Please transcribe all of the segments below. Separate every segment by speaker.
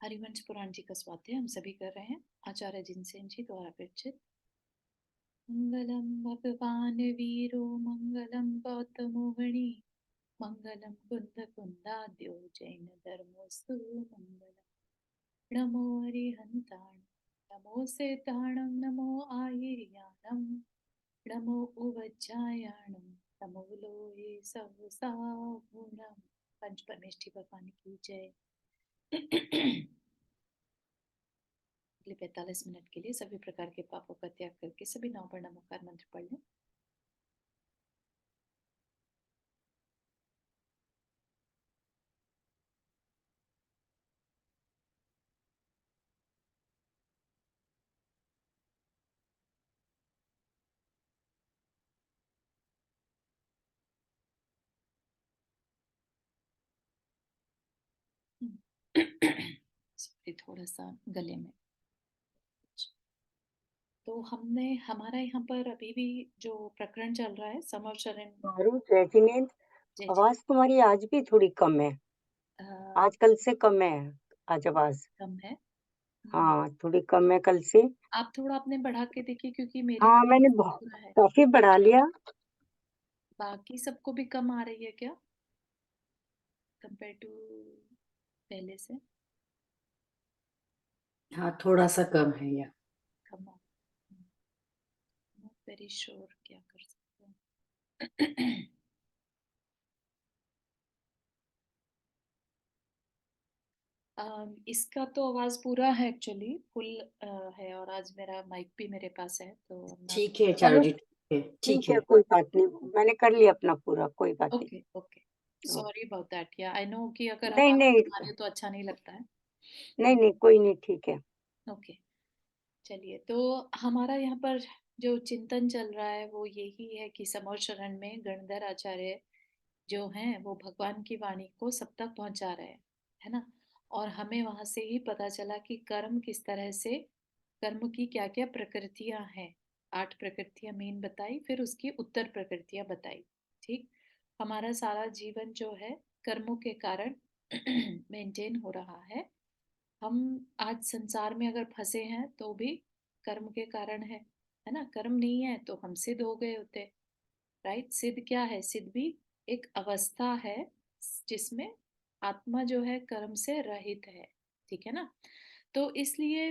Speaker 1: हरिवंश पुराण जी का स्वाध्याय हम सभी कर रहे हैं। आचार्य जिनसेन जी द्वारा विरचित। मंगलम भगवान वीरो मंगलम गौतमो गणी मंगलम कुंद कुंदाद्यो जैन धर्मोस्तु मंगलम। नमो हरिहंताण नमो सेताणं नमो आयर्याणं नमो उवज्जायाणं नमो लोये सहसा गुणम। पंच परमेष्ठी भगवान की जय। अगले 45 मिनट के लिए सभी प्रकार के पापों का त्याग करके सभी नौ बार नमोकार मंत्र पढ़ लें। सॉरी, थोड़ा सा गले में। तो हमने हमारा यहाँ पर अभी भी जो प्रकरण चल रहा है समवचरण।
Speaker 2: मारू रेजिनेंट,
Speaker 1: जय जी।
Speaker 2: आवाज तुम्हारी आज भी थोड़ी कम है।
Speaker 1: अ,
Speaker 2: आजकल से कम है आज आवाज।
Speaker 1: कम है।
Speaker 2: हाँ, थोड़ी कम है कल से।
Speaker 1: आप थोड़ा अपने बढ़ा के देखिए क्योंकि मेरे में
Speaker 2: हाँ, मैंने
Speaker 1: पूरा है।
Speaker 2: काफी बढ़ा लिया।
Speaker 1: बाकी सबको भी कम आ रही है क्या कंपेयर टू पहले से?
Speaker 3: हाँ, थोड़ा सा कम है या
Speaker 1: कम आ वेरी श्योर क्या कर सकते हैं। इसका तो आवाज पूरा है, एक्चुअली फुल है, और आज मेरा माइक भी मेरे पास है तो ना।
Speaker 3: ठीक है चारू
Speaker 2: चलो
Speaker 3: जी, ठीक है, ठीक
Speaker 2: ठीक है,
Speaker 3: है।
Speaker 2: कोई बात नहीं। मैंने कर लिया अपना पूरा, कोई बात नहीं।
Speaker 1: Okay okay, sorry about that. या आई नो कि अगर
Speaker 2: नहीं
Speaker 1: आवाज
Speaker 2: नहीं
Speaker 1: आ रही है तो अच्छा नहीं लगता है।
Speaker 2: नहीं नहीं, कोई नहीं, ठीक है।
Speaker 1: ओके, चलिए। तो हमारा यहाँ पर जो चिंतन चल रहा है वो यही है कि समवचरण में गणधर आचार्य जो हैं वो भगवान की वाणी को सब तक पहुंचा रहे हैं, है ना। और हमें वहां से ही पता चला कि कर्म किस तरह से, कर्म की क्या क्या प्रकृतियां हैं। 8 प्रकृतियां मेन बताई, फिर उसकी उत्तर प्रकृतियां बताई। ठीक। हमारा सारा जीवन जो है कर्मों के कारण मेंटेन हो रहा है। हम आज संसार में अगर फंसे हैं तो भी कर्म के कारण है ना। कर्म नहीं है तो हम सिद्ध हो गए होते। राइट। सिद्ध क्या है? सिद्ध भी एक अवस्था है जिसमें आत्मा जो है कर्म से रहित है। ठीक है ना। तो इसलिए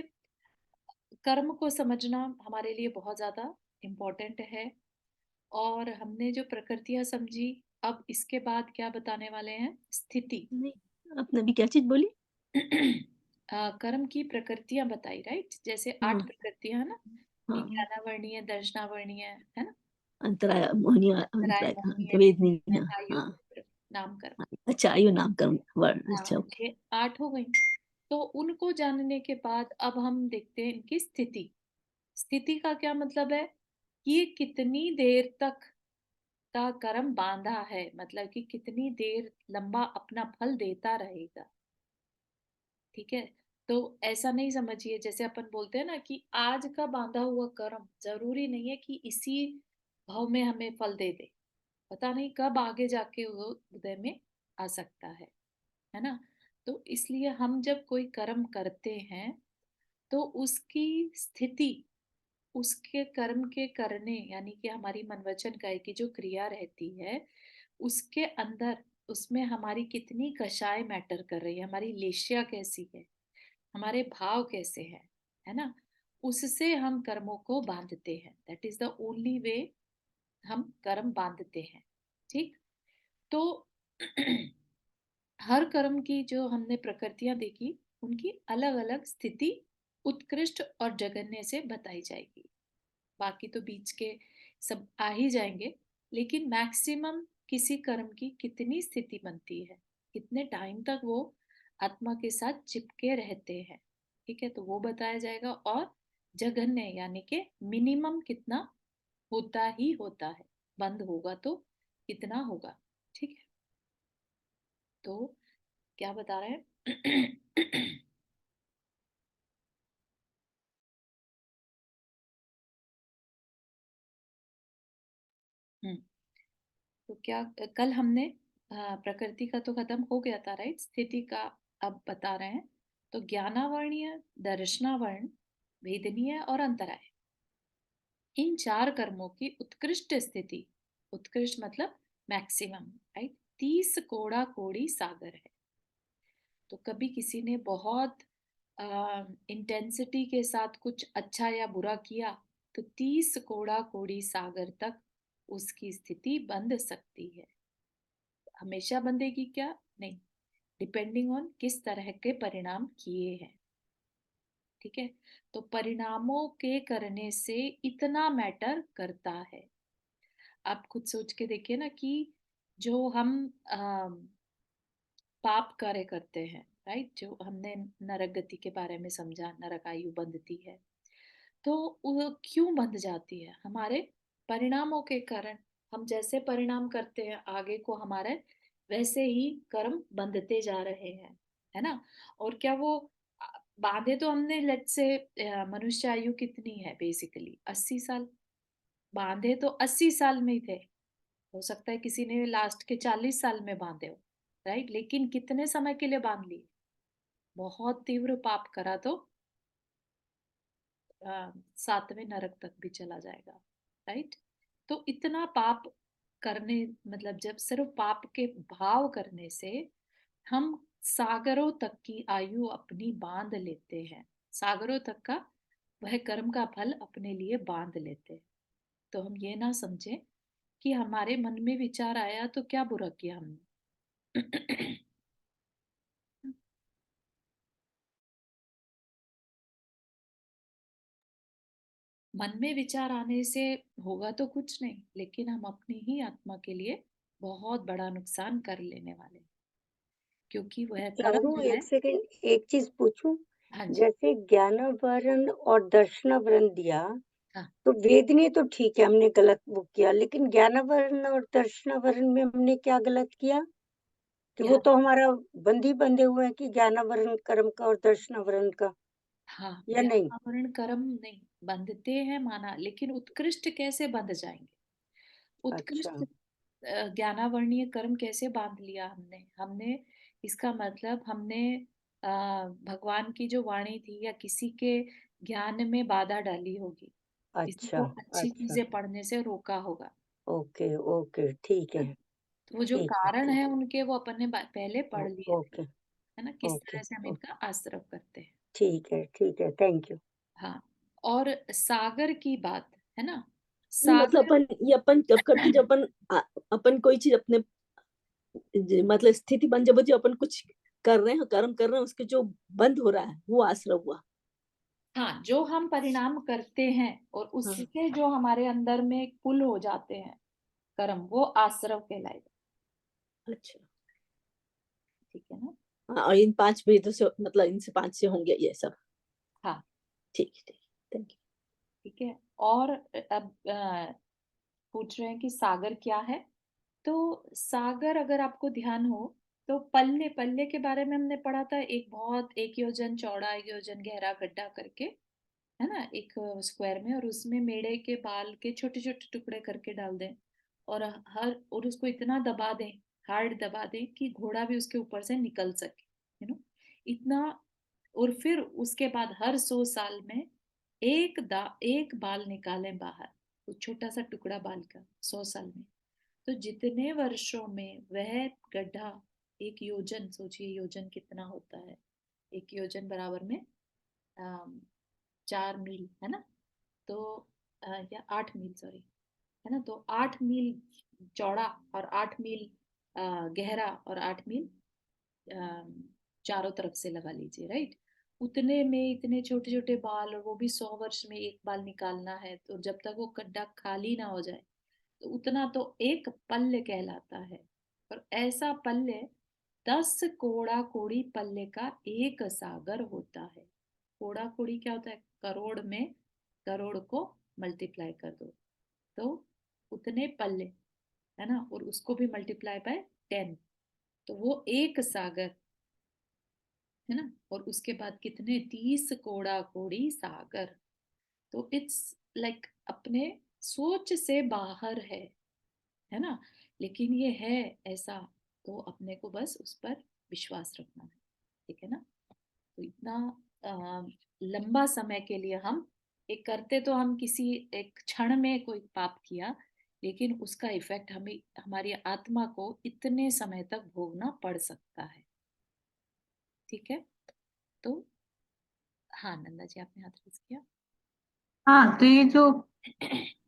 Speaker 1: कर्म को समझना हमारे लिए बहुत ज्यादा इम्पोर्टेंट है। और हमने जो प्रकृतियां समझी, अब इसके बाद क्या बताने वाले हैं? स्थिति।
Speaker 4: नहीं, आपने अभी क्या चीज बोली?
Speaker 1: कर्म की प्रकृतियां बताई, राइट। जैसे 8
Speaker 4: हाँ
Speaker 1: प्रकृतियां है ना, कि
Speaker 4: हाँ,
Speaker 1: ज्ञानावर्णीय, दर्शनावर्णीय, है ना।
Speaker 4: अंतराय मोहिनी,
Speaker 1: राय
Speaker 4: अंतराय
Speaker 1: मोहिनी है,
Speaker 4: वेदनी,
Speaker 1: है,
Speaker 4: हाँ
Speaker 1: आयु,
Speaker 4: हाँ।
Speaker 1: नामकरण।
Speaker 4: अच्छा, आयु नाम कर्म वर्ण,
Speaker 1: हाँ,
Speaker 4: अच्छा ओके।
Speaker 1: ये 8 हो गई। तो उनको जानने के बाद अब हम देखते हैं इनकी स्थिति। स्थिति का क्या मतलब है? कि ये कितनी देर तक का कर्म बांधा है, मतलब कि कितनी देर लंबा अपना फल देता रहेगा। ठीक है। तो ऐसा नहीं समझिए, जैसे अपन बोलते हैं ना कि आज का बांधा हुआ कर्म जरूरी नहीं है कि इसी भाव में हमें फल दे दे। पता नहीं कब आगे जाके वो उदय में आ सकता है ना। तो इसलिए हम जब कोई कर्म करते हैं तो उसकी स्थिति, उसके कर्म के करने, यानी कि हमारी मन वचन काया की जो क्रिया रहती है उसके अंदर, उसमें हमारी कितनी कषाय मैटर कर रही है, हमारी लेशिया कैसी है, हमारे भाव कैसे हैं, है ना। उससे हम कर्मों को बांधते हैं। That is the only way हम कर्म बांधते हैं। ठीक। तो हर कर्म की जो हमने प्रकृतियां देखी, उनकी अलग अलग स्थिति उत्कृष्ट और जघन्य से बताई जाएगी। बाकी तो बीच के सब आ ही जाएंगे, लेकिन मैक्सिमम किसी कर्म की कितनी स्थिति बनती है, कितने टाइम तक वो आत्मा के साथ चिपके रहते हैं, ठीक है, तो वो बताया जाएगा। और जघन्य यानी कि मिनिमम कितना होता ही होता है, बंद होगा तो कितना होगा। ठीक है। तो क्या बता रहे हैं? हम्म, तो क्या कल हमने प्रकृति का तो खत्म हो गया था, राइट। स्थिति का अब बता रहे हैं। तो ज्ञानावर्णीय, दर्शनावर्ण, वेदनीय और अंतराय, इन 4 कर्मों की उत्कृष्ट स्थिति, उत्कृष्ट मतलब मैक्सिमम, राइट, 30 कोड़ा कोड़ी सागर है। तो कभी किसी ने बहुत इंटेंसिटी के साथ कुछ अच्छा या बुरा किया तो 30 कोड़ा कोड़ी सागर तक उसकी स्थिति बंध सकती है। हमेशा बंधेगी क्या? नहीं, डिपेंडिंग ऑन किस तरह के परिणाम किए हैं। ठीक है, तो परिणामों के करने से इतना मैटर करता है। आप खुद सोच के देखिए ना कि जो हम पाप कार्य करते हैं, राइट, जो हमने नरक गति के बारे में समझा, नरक आयु बंधती है, तो वो क्यों बंध जाती है? हमारे परिणामों के कारण। हम जैसे परिणाम करते हैं आगे को हमारे वैसे ही कर्म बंधते जा रहे हैं, है ना। और क्या वो अ, बांधे तो हमने, लेट से मनुष्य आयु कितनी है? बेसिकली 80 साल। बांधे तो 80 साल में ही थे। हो सकता है किसी ने लास्ट के 40 साल में बांधे हो, राइट, लेकिन कितने समय के लिए बांध लिए? बहुत तीव्र पाप करा तो 7वें नरक तक भी चला जाएगा, राइट। तो इतना पाप करने, मतलब जब सिर्फ पाप के भाव करने से हम सागरों तक की आयु अपनी बांध लेते हैं, सागरों तक का वह कर्म का फल अपने लिए बांध लेते हैं। तो हम ये ना समझे कि हमारे मन में विचार आया तो क्या बुरा किया हमने। मन में विचार आने से होगा तो कुछ नहीं, लेकिन हम अपनी ही आत्मा के लिए बहुत बड़ा नुकसान कर लेने वाले हैं, क्योंकि वह कर्म
Speaker 2: चारू
Speaker 1: जो है।
Speaker 2: एक सेकंड, एक चीज पूछूं।
Speaker 1: हाँ जी।
Speaker 2: जैसे ज्ञानावरण और दर्शनावरण दिया,
Speaker 1: हाँ।
Speaker 2: तो वेदनीय तो ठीक है, हमने गलत वो किया, लेकिन ज्ञानावरण और दर्शनावरण में हमने क्या गलत किया? कि वो
Speaker 1: ज्ञान।
Speaker 2: तो हमारा बंदी बंधे हुए हैं कि ज्ञानावरण कर्म का और दर्शनावरण का,
Speaker 1: हाँ,
Speaker 2: या नहीं?
Speaker 1: ज्ञानावरण कर्म नहीं बंधते हैं माना, लेकिन उत्कृष्ट कैसे बंध जाएंगे?
Speaker 2: अच्छा।
Speaker 1: उत्कृष्ट ज्ञानावर्णीय कर्म कैसे बांध लिया हमने? हमने इसका मतलब हमने भगवान की जो वाणी थी या किसी के ज्ञान में बाधा डाली होगी, किसी
Speaker 2: अच्छा।
Speaker 1: को अच्छी
Speaker 2: अच्छा।
Speaker 1: चीजें पढ़ने से रोका होगा।
Speaker 2: ओके ओके, ठीक है।
Speaker 1: तो वो जो
Speaker 2: ठीक है।
Speaker 1: कारण
Speaker 2: ठीक।
Speaker 1: है उनके, वो अपन ने पहले पढ़ लिए थे,
Speaker 2: ओके
Speaker 1: है ना, किस
Speaker 2: ओके
Speaker 1: तरह से हम
Speaker 2: ओके,
Speaker 1: इनका आश्रव करते हैं।
Speaker 2: ठीक है ठीक है, थैंक यू।
Speaker 1: हाँ। और सागर की बात है ना,
Speaker 4: नहीं मतलब
Speaker 1: सागर।
Speaker 4: अपन ये अपन जब करते जब अपन अपन कोई चीज अपने मतलब स्थिति बन जब जो अपन कुछ कर रहे हैं, कर्म कर रहे हैं, उसके जो बंद हो रहा है वो आश्रय हुआ।
Speaker 1: हाँ, जो हम परिणाम करते हैं और
Speaker 4: हाँ।
Speaker 1: उससे जो हमारे अंदर में एक पुल हो जाते हैं कर्म, वो आश्रव कहलाएगा।
Speaker 4: अच्छा।
Speaker 1: ठीक है ना।
Speaker 4: हाँ, और इन 5 भेदों से मतलब इनसे 5 से होंगे ये सब।
Speaker 1: हाँ।
Speaker 4: ठीक है, ठीक, थैंक यू।
Speaker 1: ठीक है। और अब पूछ रहे हैं कि सागर क्या है। तो सागर, अगर आपको ध्यान हो, तो पल्ले, पल्ले के बारे में हमने पढ़ा था, एक बहुत 1 योजन चौड़ा 1 योजन गहरा गड्ढा करके, है ना, एक स्क्वायर में, और उसमें मेढ़े के बाल के छोटे छोटे टुकड़े करके डाल दें, और और उसको इतना दबा दें, हार्ड दबा दें कि घोड़ा भी उसके ऊपर से निकल सके, इतना। और फिर उसके बाद हर 100 साल में एक बाल निकालें बाहर, वो छोटा सा टुकड़ा बाल का, 100 साल में। तो जितने वर्षों में वह गड्ढा, 1 योजन, सोचिए योजन कितना होता है, 1 योजन बराबर में 4 मील, है ना। तो या 8 मील, सॉरी, है ना, तो 8 मील चौड़ा और 8 मील गहरा और 8 मील चारों तरफ से लगा लीजिए, राइट। उतने में इतने छोटे छोटे बाल, और वो भी 100 वर्ष में एक बाल निकालना है, तो जब तक वो गड्ढा खाली ना हो जाए, तो उतना तो एक पल्ले कहलाता है। और ऐसा पल्ले 10 कोड़ा कोड़ी पल्ले का एक सागर होता है। कोड़ा कोड़ी क्या होता है? करोड़ में करोड़ को मल्टीप्लाई कर दो तो उतने पल्ले, है ना, और उसको भी मल्टीप्लाई बाय 10, तो वो एक सागर, है ना। और उसके बाद कितने, 30 कोड़ा कोड़ी सागर। तो इट्स लाइक अपने सोच से बाहर है ना, लेकिन ये है ऐसा। तो अपने को बस उस पर विश्वास रखना है, ठीक है ना। तो इतना लंबा समय के लिए हम एक करते, तो हम किसी एक क्षण में कोई पाप किया, लेकिन उसका इफेक्ट हमें, हमारी आत्मा को इतने समय तक भोगना पड़ सकता है। ठीक है, तो हाँ नंदा जी, आपने हाथ रेज किया।
Speaker 5: हाँ, तो ये जो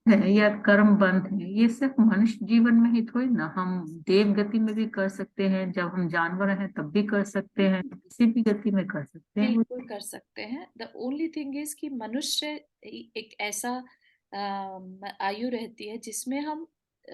Speaker 5: है या कर्म बंध है, ये सिर्फ मनुष्य जीवन में ही थोड़ी ना, हम देव गति में भी कर सकते हैं, जब हम जानवर हैं तब भी कर सकते हैं, किसी भी गति में कर सकते हैं।
Speaker 1: बिल्कुल कर सकते हैं। द ओनली थिंग इज कि मनुष्य एक ऐसा आयु रहती है जिसमें हम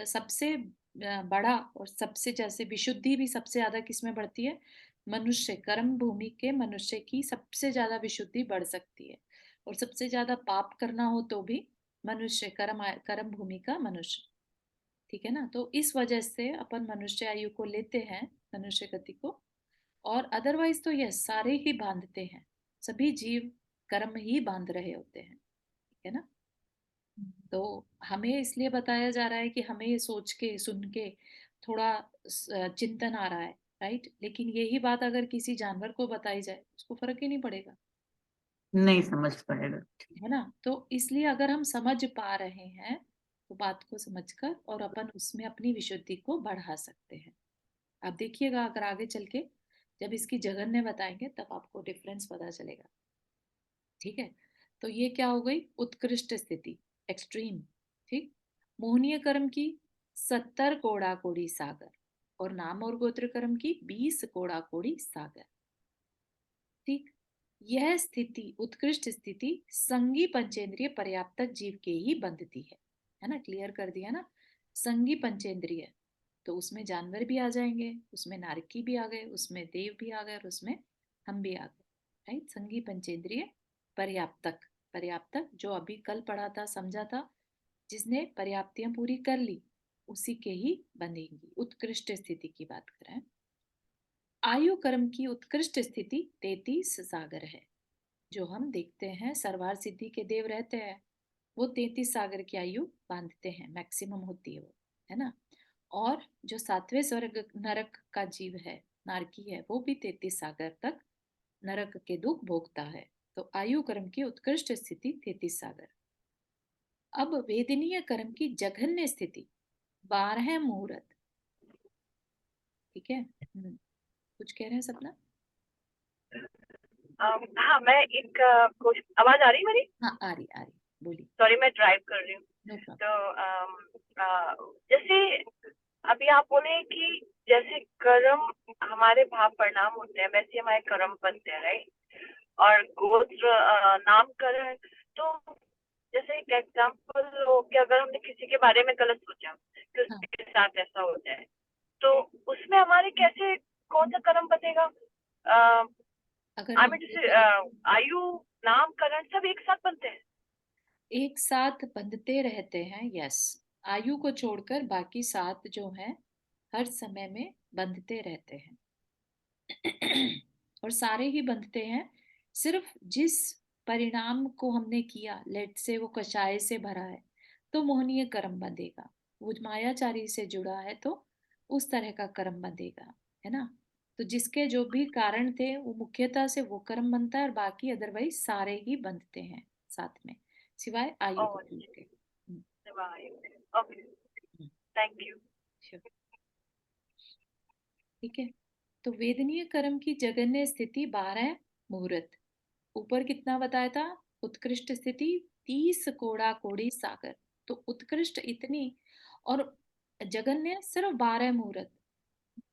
Speaker 1: सबसे बड़ा और सबसे, जैसे विशुद्धि भी सबसे ज्यादा किसमें बढ़ती है, मनुष्य कर्म भूमि के मनुष्य की सबसे ज्यादा विशुद्धि बढ़ सकती है। और सबसे ज्यादा पाप करना हो तो भी मनुष्य कर्म भूमि का मनुष्य। ठीक है ना, तो इस वजह से अपन मनुष्य आयु को लेते हैं, मनुष्य गति को। और अदरवाइज तो यह सारे ही बांधते हैं, सभी जीव कर्म ही बांध रहे होते हैं। ठीक है ना, तो हमें इसलिए बताया जा रहा है कि हमें ये सोच के सुन के थोड़ा चिंतन आ रहा है, राइट। लेकिन यही बात अगर किसी जानवर को बताई जाए, उसको फर्क ही नहीं पड़ेगा,
Speaker 5: नहीं समझ पाएगा।
Speaker 1: है ना। तो इसलिए अगर हम समझ पा रहे हैं तो बात को समझकर और अपन उसमें अपनी विशुद्धि को बढ़ा सकते हैं। आप देखिएगा, अगर आगे चल के जब इसकी जगन्य बताएंगे तब आपको डिफरेंस पता चलेगा। ठीक है, तो ये क्या हो गई, उत्कृष्ट स्थिति, एक्सट्रीम। ठीक, मोहनीय कर्म की 70 कोड़ा कोड़ी सागर, और नाम और गोत्र कर्म की 20 कोड़ा कोड़ी सागर। ठीक, यह स्थिति, उत्कृष्ट स्थिति संगी पंचेंद्रिय पर्याप्तक जीव के ही बंधती है ना। क्लियर कर दिया ना, संगी पंचेंद्रिय, तो उसमें जानवर भी आ जाएंगे, उसमें नारकी भी आ गए, उसमें देव भी आ गए, और उसमें हम भी आ गए, राइट। संगी पंचेंद्रिय पर्याप्तक, पर्याप्तक जो अभी कल पढ़ा था, समझा था, जिसने पर्याप्तियां पूरी कर ली उसी के ही बंधेंगी। उत्कृष्ट स्थिति की बात कर रहे हैं। आयु कर्म की उत्कृष्ट स्थिति 33 सागर है। जो हम देखते हैं सर्वार सिद्धि के देव रहते हैं, वो 33 सागर की आयु बांधते हैं, मैक्सिमम होती है वो, है ना। और जो 7वें स्वर्ग नरक का जीव है, नारकी है, वो भी 33 सागर तक नरक के दुख भोगता है। तो आयु कर्म की उत्कृष्ट स्थिति 33 सागर। अब वेदनीय कर्म की जघन्य स्थिति 12 मुहूर्त। ठीक है, कुछ कह रहे हैं सपना?
Speaker 6: हाँ, मैं एक आवाज आ रही है मेरी?
Speaker 1: हाँ आ रही बोलिए।
Speaker 6: सॉरी, मैं ड्राइव कर रही हूँ।
Speaker 1: No problem.
Speaker 6: तो जैसे अभी आप बोले कि जैसे कर्म हमारे भाव परिणाम होते हैं, वैसे हमारे कर्म बनते हैं, राइट। और गोत्र नामकरण, तो जैसे एक एग्जाम्पल हो कि अगर हमने किसी के बारे में गलत सोचा कि उसके साथ ऐसा हो जाए, तो उसमें हमारे कैसे, कौन सा कर्म बनेगा?
Speaker 1: अगर
Speaker 6: आई
Speaker 1: हम
Speaker 6: मीन जैसे आयु नामकरण सब एक साथ बनते हैं?
Speaker 1: एक साथ बंधते रहते हैं, यस। आयु को छोड़कर बाकी 7 जो हैं हर समय में बंधते रहते हैं। और सारे ही बंधते हैं, सिर्फ जिस परिणाम को हमने किया, लेट से वो कषाय से भरा है तो मोहनीय कर्म बंधेगा, वो मायाचारी से जुड़ा है तो उस तरह का कर्म बंधेगा, है ना। तो जिसके जो भी कारण थे वो मुख्यतः से वो कर्म बनता है, और बाकी अदरवाइज सारे ही बंधते हैं साथ में, सिवाय आयु को छोड़ के।
Speaker 6: Okay, thank you.
Speaker 1: ठीक है, तो वेदनीय कर्म की जगन्य स्थिति 12 मुहूर्त। ऊपर कितना बताया था, उत्कृष्ट स्थिति 30 कोड़ा कोड़ी सागर। तो उत्कृष्ट इतनी, और जगन्य सिर्फ 12 मुहूर्त।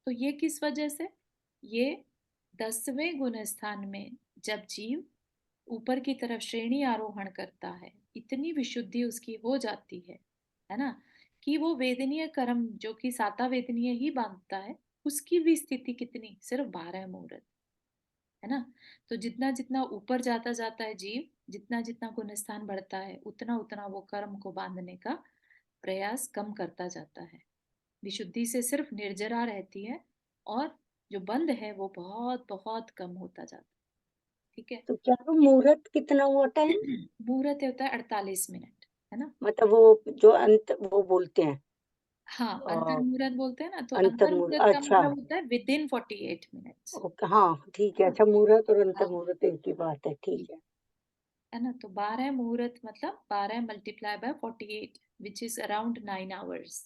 Speaker 1: तो ये किस वजह से, ये 10वें गुण स्थान में जब जीव ऊपर की तरफ श्रेणी आरोहण करता है, इतनी विशुद्धि उसकी हो जाती है ना, कि वो वेदनीय कर्म जो कि 7 वेदनीय ही बांधता है, उसकी भी स्थिति कितनी, सिर्फ 12 मुहूर्त, है ना। तो जितना जितना ऊपर जाता जाता है जीव, जितना जितना गुण स्थान बढ़ता है, उतना उतना वो कर्म को बांधने का प्रयास कम करता जाता है। विशुद्धि से सिर्फ निर्जरा रहती है, और जो बंध है वो बहुत बहुत कम होता जाता है। ठीक है,
Speaker 2: तो क्या वो मुहूर्त कितना हुआ टाइम?
Speaker 1: मुहूर्त होता है 48 मिनट, है ना।
Speaker 2: मतलब वो जो अंत वो बोलते हैं,
Speaker 1: हाँ, अंतर मुहूर्त बोलते हैं ना, तो
Speaker 2: अंतर
Speaker 1: अंतर
Speaker 2: मुहूर्त,
Speaker 1: मुहूर्त का
Speaker 2: अच्छा।
Speaker 1: मतलब होता है विद इन 48 मिनट।
Speaker 2: ओके, हाँ ठीक है। अच्छा, मुहूर्त और अंतर मुहूर्त एक ही बात है, ठीक
Speaker 1: है ना। तो 12 मुहूर्त मतलब 12 multiply by 48 which is around 9 hours.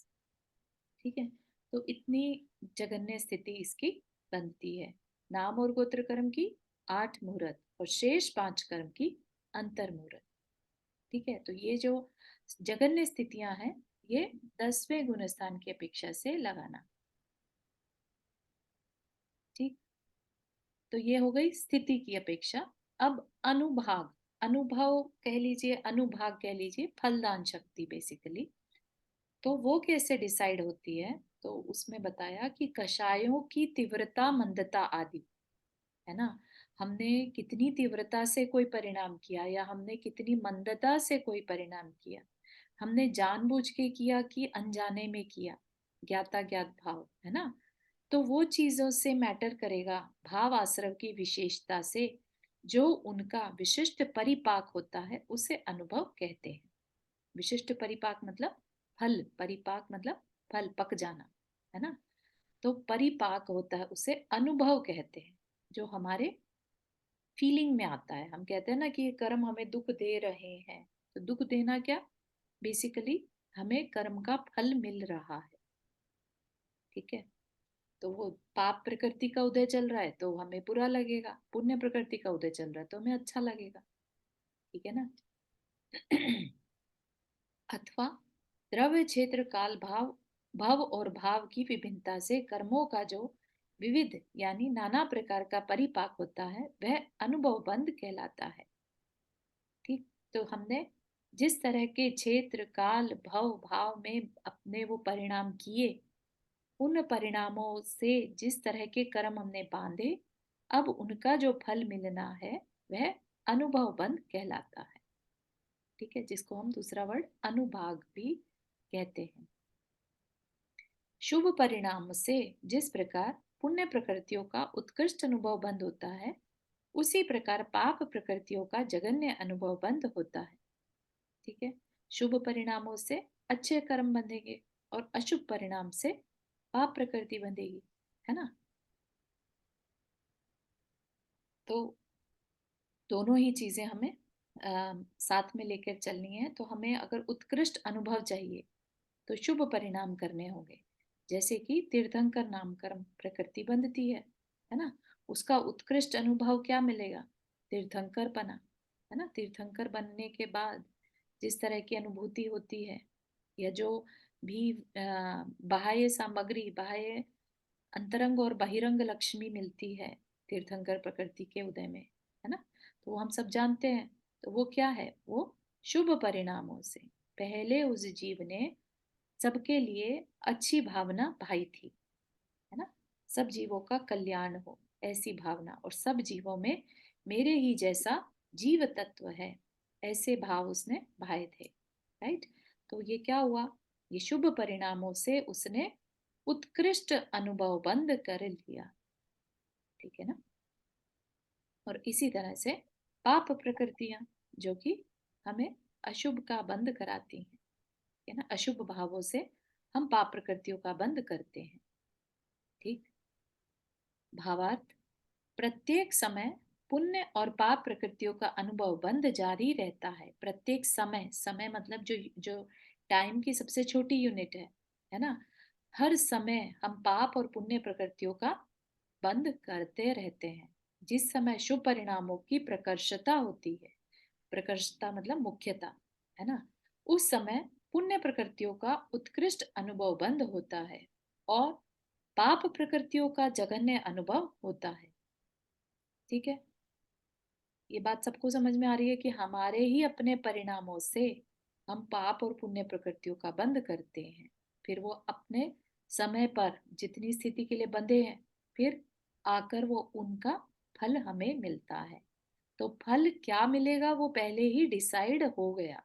Speaker 1: ठीक है, तो इतनी जघन्य स्थिति इसकी बनती है। नाम और गोत्र कर्म की 8 मुहूर्त और शेष 5 कर्म की अंतर मुहूर्त। ठीक है, तो ये जो जघन्य स्थितियां हैं ये 10वें गुणस्थान की अपेक्षा से लगाना। ठीक, तो ये हो गई स्थिति की अपेक्षा। अब अनुभाग, अनुभव कह लीजिए, अनुभाग कह लीजिए, फलदान शक्ति बेसिकली। तो वो कैसे डिसाइड होती है, तो उसमें बताया कि कषायों की तीव्रता मंदता आदि, है ना। हमने कितनी तीव्रता से कोई परिणाम किया या हमने कितनी मंदता से कोई परिणाम किया, हमने जानबूझ के किया कि अनजाने में किया, ज्ञाता ज्ञात भाव, है ना। तो वो चीजों से मैटर करेगा, भाव आश्रव की विशेषता से जो उनका विशिष्ट परिपाक होता है उसे अनुभव कहते हैं। विशिष्ट परिपाक मतलब फल, परिपाक मतलब फल, पक जाना, है ना। तो परिपाक होता है उसे अनुभव कहते हैं, जो हमारे फीलिंग में आता है। हम कहते हैं ना कि ये कर्म हमें दुख दे रहे हैं, तो दुख देना क्या, बेसिकली हमें कर्म का फल मिल रहा है। ठीक है, तो वो पाप प्रकृति का उदय चल रहा है तो हमें बुरा लगेगा, पुण्य प्रकृति का उदय चल रहा है तो हमें अच्छा लगेगा। ठीक है ना। अथवा द्रव्य क्षेत्र काल भाव, भव और भाव की विभिन्नता से कर्मों का जो विविध यानी नाना प्रकार का परिपाक होता है वह अनुभव बंध कहलाता है। ठीक, तो हमने जिस तरह के क्षेत्र काल भव भाव में अपने वो परिणाम किए, उन परिणामों से जिस तरह के कर्म हमने बांधे, अब उनका जो फल मिलना है वह अनुभव बंध कहलाता है। ठीक है, जिसको हम दूसरा वर्ड अनुभाग भी कहते हैं। शुभ परिणाम से जिस प्रकार पुण्य प्रकृतियों का उत्कृष्ट अनुभव बंद होता है, उसी प्रकार पाप प्रकृतियों का जघन्य अनुभव बंद होता है। ठीक है, शुभ परिणामों से अच्छे कर्म बंधेंगे और अशुभ परिणाम से पाप प्रकृति बंधेगी, है ना। तो दोनों ही चीजें हमें साथ में लेकर चलनी है। तो हमें अगर उत्कृष्ट अनुभव चाहिए तो शुभ परिणाम करने होंगे, जैसे कि तीर्थंकर नाम कर्म प्रकृति बंधती है ना। उसका उत्कृष्ट अनुभव क्या मिलेगा, तीर्थंकर बना, है ना। तीर्थंकर बनने के बाद जिस तरह की अनुभूति होती है, या जो भी बाह्य सामग्री, बाह्य अंतरंग और बहिरंग लक्ष्मी मिलती है तीर्थंकर प्रकृति के उदय में, है ना, तो वो हम सब जानते हैं। तो वो क्या है, वो शुभ परिणामों से पहले उस जीव ने सबके लिए अच्छी भावना भाई थी, है ना। सब जीवों का कल्याण हो ऐसी भावना, और सब जीवों में मेरे ही जैसा जीव तत्व है ऐसे भाव उसने भाए थे। राइट, तो ये क्या हुआ, ये शुभ परिणामों से उसने उत्कृष्ट अनुभव बंद कर लिया। ठीक है ना। और इसी तरह से पाप प्रकृतियां जो कि हमें अशुभ का बंद कराती हैं, है ना। अशुभ भावों से हम पाप प्रकृतियों का बंद करते हैं। ठीक, भावार्थ, प्रत्येक समय पुण्य और पाप प्रकृतियों का अनुभव बंद जारी रहता है। प्रत्येक समय, समय मतलब जो जो टाइम की सबसे छोटी यूनिट है ना। हर समय हम पाप और पुण्य प्रकृतियों का बंद करते रहते हैं। जिस समय शुभ परिणामों की प्रकर्षता होती है, प्रकर्षता मतलब मुख्यता, है ना, उस समय पुण्य प्रकृतियों का उत्कृष्ट अनुभव बंद होता है और पाप प्रकृतियों का जघन्य अनुभव होता है। ठीक है, ये बात सबको समझ में आ रही है कि हमारे ही अपने परिणामों से हम पाप और पुण्य प्रकृतियों का बंद करते हैं, फिर वो अपने समय पर जितनी स्थिति के लिए बंधे हैं, फिर आकर वो उनका फल हमें मिलता है। तो फल क्या मिलेगा वो पहले ही डिसाइड हो गया,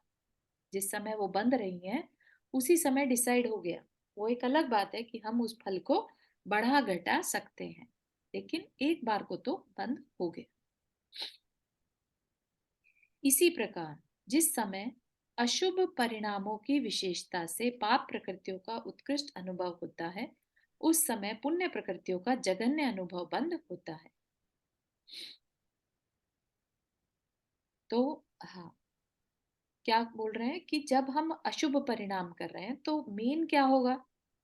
Speaker 1: जिस समय वो बंध रही हैं उसी समय डिसाइड हो गया। वो एक अलग बात है कि हम उस फल को बढ़ा घटा सकते हैं, लेकिन एक बार को तो बंद हो गया। इसी प्रकार जिस समय अशुभ परिणामों की विशेषता से पाप प्रकृतियों का उत्कृष्ट अनुभव होता है, उस समय पुण्य प्रकृतियों का जघन्य अनुभव बंद होता है। तो हाँ, क्या बोल रहे हैं कि जब हम अशुभ परिणाम कर रहे हैं तो मेन क्या होगा,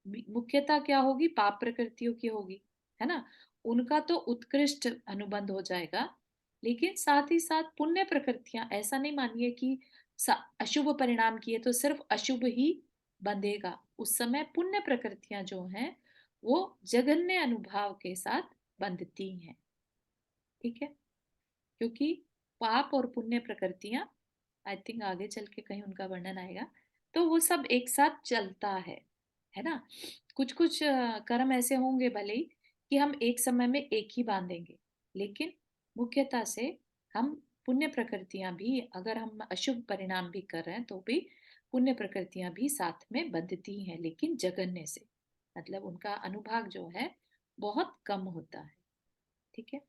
Speaker 1: मुख्यतः क्या होगी, पाप प्रकृतियों की होगी, है ना। उनका तो उत्कृष्ट अनुबंध हो जाएगा, लेकिन साथ ही साथ पुण्य प्रकृतियां, ऐसा नहीं मानिए कि अशुभ परिणाम किए तो सिर्फ अशुभ ही बंधेगा। उस समय पुण्य प्रकृतियां जो हैं वो जघन्य अनुभव के साथ बंधती हैं, ठीक है। क्योंकि पाप और पुण्य प्रकृतियां, आई थिंक आगे चल के कहीं उनका वर्णन आएगा, तो वो सब एक साथ चलता है ना। कुछ कुछ कर्म ऐसे होंगे भले ही कि हम एक समय में एक ही बांधेंगे, लेकिन मुख्यतः से हम पुण्य प्रकृतियां भी, अगर हम अशुभ परिणाम भी कर रहे हैं तो भी पुण्य प्रकृतियां भी साथ में बंधती हैं, लेकिन जगन्य से, मतलब उनका अनुभाग जो है बहुत कम होता है, ठीक है।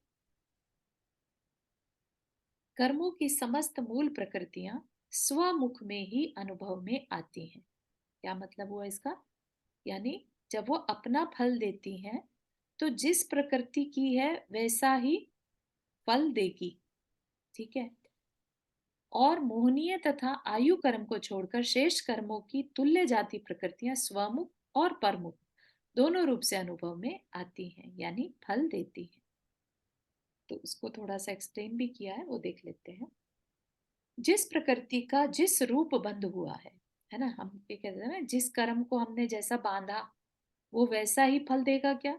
Speaker 1: कर्मों की समस्त मूल प्रकृतियां स्वमुख में ही अनुभव में आती हैं। क्या मतलब हुआ इसका, यानी जब वो अपना फल देती हैं तो जिस प्रकृति की है वैसा ही फल देगी, ठीक है। और मोहनीय तथा आयु कर्म को छोड़कर शेष कर्मों की तुल्य जाति प्रकृतियां स्वमुख और परमुख दोनों रूप से अनुभव में आती हैं, यानी फल देती हैं। तो उसको थोड़ा सा एक्सप्लेन भी किया है, वो देख लेते हैं। जिस प्रकृति का जिस रूप बंध हुआ है ना, हम ये कहते हैं ना, जिस कर्म को हमने जैसा बांधा वो वैसा ही फल देगा क्या,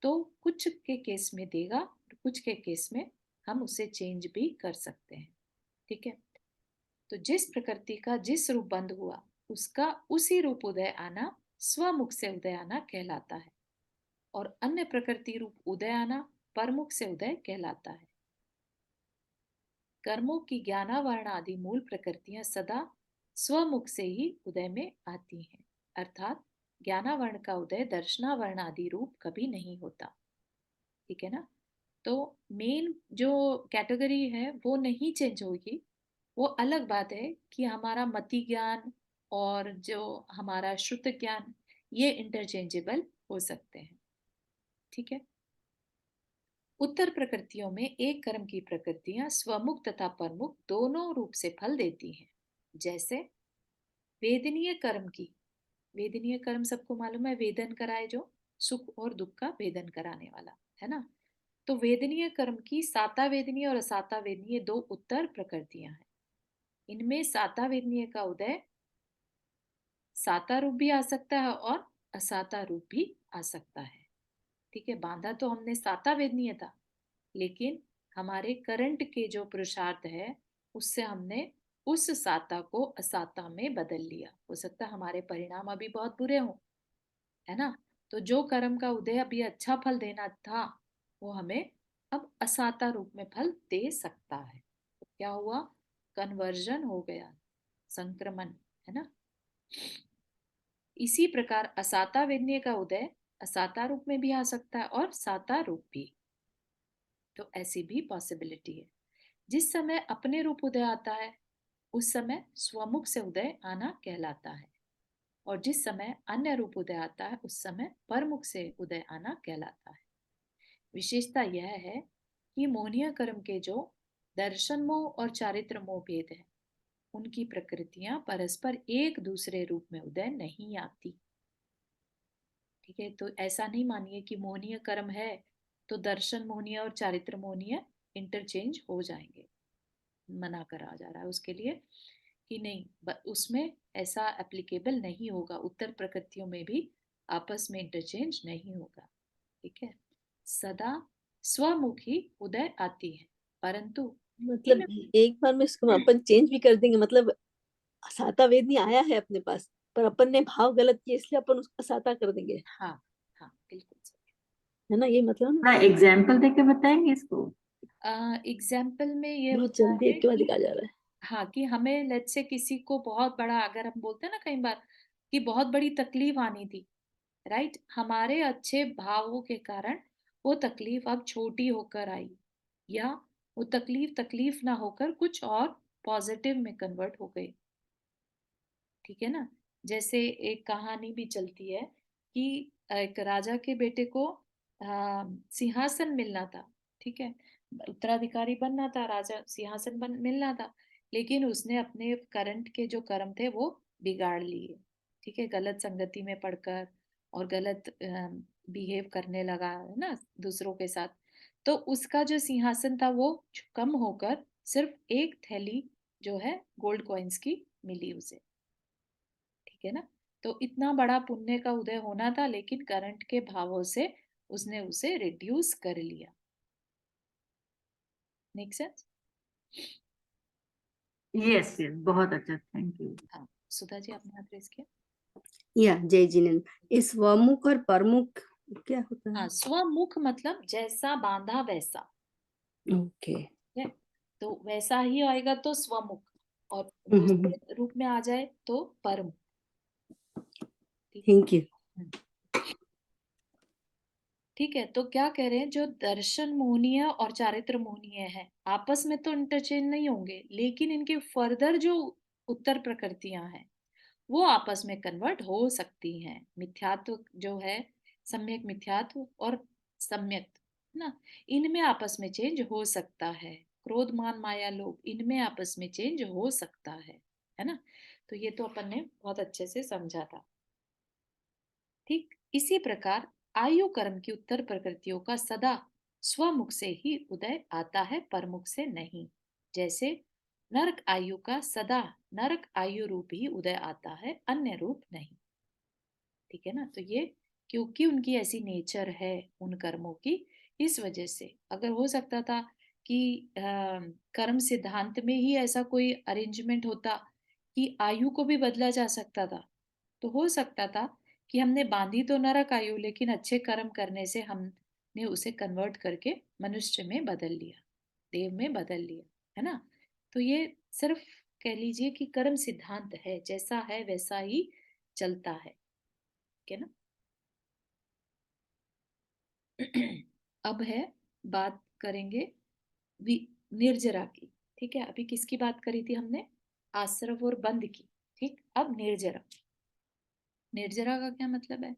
Speaker 1: तो कुछ के केस में देगा, कुछ के केस में हम उसे चेंज भी कर सकते हैं, ठीक है। तो जिस प्रकृति का जिस रूप बंध हुआ उसका उसी रूप उदय आना स्वमुख से उदय आना कहलाता है, और अन्य प्रकृति रूप उदय आना परमुख से उदय कहलाता है। कर्मों की ज्ञानावरण आदि मूल प्रकृतियां सदा स्वमुख से ही उदय में आती हैं, अर्थात ज्ञानावरण का उदय दर्शनावरण आदि रूप कभी नहीं होता, ठीक है ना। तो मेन जो कैटेगरी है वो नहीं चेंज होगी, वो अलग बात है कि हमारा मति ज्ञान और जो हमारा श्रुत ज्ञान ये इंटरचेंजेबल हो सकते हैं, ठीक है। उत्तर प्रकृतियों में एक कर्म की प्रकृतियां स्वमुख तथा परमुख दोनों रूप से फल देती हैं। जैसे वेदनीय कर्म की, वेदनीय कर्म सबको मालूम है, वेदन कराए, जो सुख और दुख का वेदन कराने वाला, है ना। तो वेदनीय कर्म की साता वेदनीय और असाता वेदनीय दो उत्तर प्रकृतियां हैं। इनमें साता वेदनीय का उदय साता रूप भी आ सकता है और असाता रूप भी आ सकता है, ठीक है। बांधा तो हमने साता वेदनीय था, लेकिन हमारे करंट के जो पुरुषार्थ है उससे हमने उस साता को असाता में बदल लिया। हो सकता है हमारे परिणाम अभी बहुत बुरे हों, है ना। तो जो कर्म का उदय अभी अच्छा फल देना था वो हमें अब असाता रूप में फल दे सकता है। तो क्या हुआ, कन्वर्जन हो गया, संक्रमण, है ना। इसी प्रकार असाता वेदनीय का उदय असाता रूप में भी आ सकता है और साता रूप भी, तो ऐसी भी पॉसिबिलिटी है। जिस समय अपने रूप उदय आता है उस समय स्वमुख से उदय आना कहलाता है, और जिस समय अन्य रूप उदय आता है उस समय परमुख से उदय आना कहलाता है। विशेषता यह है कि मोहनीय कर्म के जो दर्शन मोह और चारित्र मोह भेद है उनकी प्रकृतियां परस्पर एक दूसरे रूप में उदय नहीं आती, ठीक है। तो ऐसा नहीं मानिए कि मोहनीय कर्म है तो दर्शन मोहनीय और चारित्र मोहनीय इंटरचेंज हो जाएंगे, मना करा जा रहा है उसके लिए कि नहीं, उसमें ऐसा एप्लीकेबल नहीं होगा, उत्तर प्रकृतियों में भी आपस में इंटरचेंज नहीं होगा, ठीक है। सदा स्वमुखी उदय आती है, परंतु
Speaker 4: मतलब एक बार में इसको अपन चेंज भी कर देंगे, मतलब साता वेदनी आया है अपने पास पर अपन ने भाव गलत किया इसलिए अपन उसको साता कर देंगे,
Speaker 1: हाँ हाँ बिल्कुल सही।
Speaker 4: है ना, ये मतलब
Speaker 5: ना
Speaker 4: ना।
Speaker 5: एग्जाम्पल देके बताएंगे इसको।
Speaker 1: एग्जाम्पल में ये
Speaker 4: बहुत
Speaker 1: होता
Speaker 4: जल्दी
Speaker 1: है
Speaker 4: एक के बाद
Speaker 1: कि
Speaker 4: एक आ जा रहा है।
Speaker 1: हाँ, कि हमें लेट से किसी को बहुत बड़ा, अगर हम बोलते हैं ना कई बार कि बहुत बड़ी तकलीफ आनी थी, राइट, हमारे अच्छे भावों के कारण वो तकलीफ अब छोटी होकर आई, या वो तकलीफ तकलीफ ना होकर कुछ और पॉजिटिव में कन्वर्ट हो गई, ठीक है ना। जैसे एक कहानी भी चलती है कि एक राजा के बेटे को सिंहासन मिलना था, ठीक है, उत्तराधिकारी बनना था, राजा सिंहासन मिलना था, लेकिन उसने अपने करंट के जो कर्म थे वो बिगाड़ लिए, ठीक है, गलत संगति में पड़कर और गलत बिहेव करने लगा है ना दूसरों के साथ। तो उसका जो सिंहासन था वो कम होकर सिर्फ एक थैली जो है गोल्ड कॉइन्स की मिली उसे, ठीक है ना। तो इतना बड़ा पुण्य का उदय होना था, लेकिन करंट के भावों से उसने उसे रिड्यूस कर लिया। Make sense?
Speaker 5: यस यस, बहुत अच्छा, थैंक यू।
Speaker 1: हाँ, सुधा जी आपने हाथ रेज किया।
Speaker 7: या जय जिनेन्द्र, इस स्वमुख और परमुख क्या होता
Speaker 1: हाँ,
Speaker 7: है?
Speaker 1: स्वमुख मतलब जैसा बांधा वैसा,
Speaker 7: ओके।
Speaker 1: ठीक है, तो वैसा ही आएगा तो स्वमुख, और
Speaker 7: हम्म,
Speaker 1: दूसरे रूप में आ जाए तो परमुख, ठीक है।
Speaker 7: Thank you.
Speaker 1: ठीक है, तो क्या कह रहे हैं, जो दर्शन मोहनीय और चारित्र मोहनीय है आपस में तो इंटरचेंज नहीं होंगे, लेकिन इनके फर्दर जो उत्तर प्रकृतियां हैं वो आपस में कन्वर्ट हो सकती हैं। मिथ्यात्व जो है, सम्यक मिथ्यात्व और सम्यक ना, इनमें आपस में चेंज हो सकता है। क्रोध मान माया लोभ, इनमें आपस में चेंज हो सकता है ना। तो ये तो अपन ने बहुत अच्छे से समझा था। ठीक इसी प्रकार आयु कर्म की उत्तर प्रकृतियों का सदा स्वमुख से ही उदय आता है, परमुख से नहीं। जैसे नरक आयु का सदा नरक आयु रूप ही उदय आता है, अन्य रूप नहीं, ठीक है ना। तो ये क्योंकि उनकी ऐसी नेचर है उन कर्मों की, इस वजह से अगर हो सकता था कि कर्म सिद्धांत में ही ऐसा कोई अरेंजमेंट होता कि आयु को भी बदला जा सकता था, तो हो सकता था कि हमने बांधी तो नरक आयु, लेकिन अच्छे कर्म करने से हमने उसे कन्वर्ट करके मनुष्य में बदल लिया, देव में बदल लिया, है ना। तो ये सिर्फ कह लीजिए कि कर्म सिद्धांत है, जैसा है वैसा ही चलता है, ठीक है ना। अब है बात करेंगे निर्जरा की, ठीक है। अभी किसकी बात करी थी हमने, आश्रव और बंध की, ठीक। अब निर्जरा, निर्जरा का क्या मतलब है?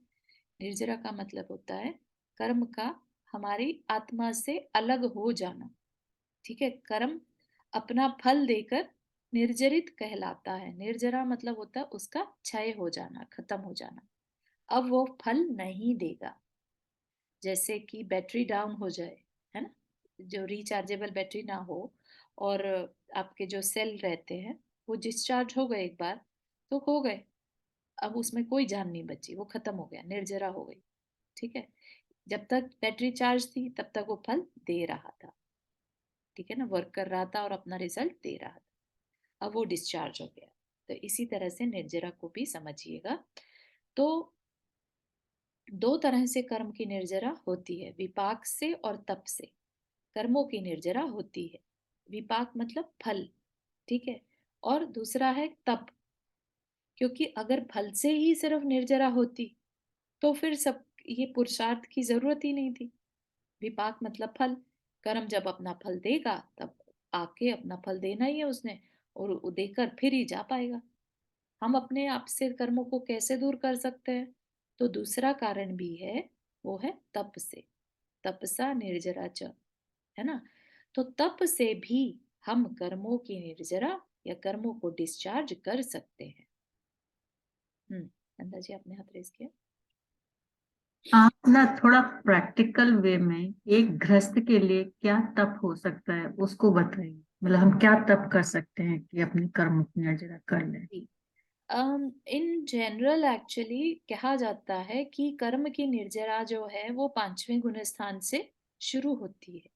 Speaker 1: निर्जरा का मतलब होता है कर्म का हमारी आत्मा से अलग हो जाना, ठीक है। कर्म अपना फल देकर निर्जरित कहलाता है। निर्जरा मतलब होता है उसका क्षय हो जाना, खत्म हो जाना, अब वो फल नहीं देगा। जैसे कि बैटरी डाउन हो जाए, है ना, जो रिचार्जेबल बैटरी ना हो, और आपके जो सेल रहते हैं वो डिस्चार्ज हो गए एक बार तो हो गए, अब उसमें कोई जान नहीं बची, वो खत्म हो गया, निर्जरा हो गई, ठीक है। जब तक बैटरी चार्ज थी तब तक वो फल दे रहा था, ठीक है ना, वर्क कर रहा था और अपना रिजल्ट दे रहा था। अब वो डिस्चार्ज हो गया। तो इसी तरह से निर्जरा को भी समझिएगा। तो दो तरह से कर्म की निर्जरा होती है, विपाक से और तप से कर्मों की निर्जरा होती है। विपाक मतलब फल, ठीक है, और दूसरा है तप, क्योंकि अगर फल से ही सिर्फ निर्जरा होती तो फिर सब ये पुरुषार्थ की जरूरत ही नहीं थी। विपाक मतलब फल, कर्म जब अपना फल देगा तब आके अपना फल देना ही है उसने, और वो देकर फिर ही जा पाएगा। हम अपने आप से कर्मों को कैसे दूर कर सकते हैं? तो दूसरा कारण भी है, वो है तप से, तपसा निर्जरा च, है ना। तो तप से भी हम कर्मों की निर्जरा या कर्मों को डिस्चार्ज कर सकते हैं। नंदा जी आपने हाथ रेज किया।
Speaker 5: आप ना थोड़ा प्रैक्टिकल वे में एक गृहस्थ के लिए क्या तप हो सकता है उसको बताइए, मतलब हम क्या तप कर सकते हैं कि अपने कर्म की निर्जरा कर लें।
Speaker 1: इन जनरल एक्चुअली कहा जाता है कि कर्म की निर्जरा जो है वो पांचवें गुण स्थान से शुरू होती है।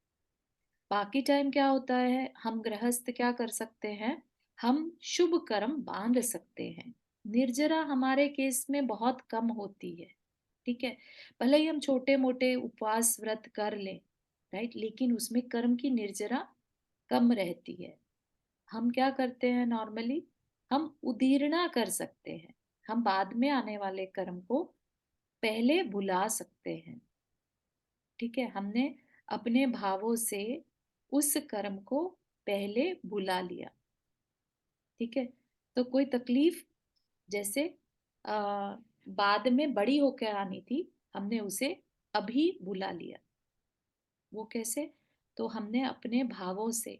Speaker 1: बाकी टाइम क्या होता है, हम गृहस्थ क्या कर सकते हैं, हम शुभ कर्म बांध सकते हैं। निर्जरा हमारे केस में बहुत कम होती है, ठीक है। भले ही हम छोटे मोटे उपवास व्रत कर लें, राइट, लेकिन उसमें कर्म की निर्जरा कम रहती है। हम क्या करते हैं नॉर्मली, हम उदीर्णा कर सकते हैं, हम बाद में आने वाले कर्म को पहले भुला सकते हैं, ठीक है। हमने अपने भावों से उस कर्म को पहले भुला लिया, ठीक है। तो कोई तकलीफ जैसे बाद में बड़ी होकर आनी थी, हमने उसे अभी बुला लिया। वो कैसे? तो हमने अपने भावों से,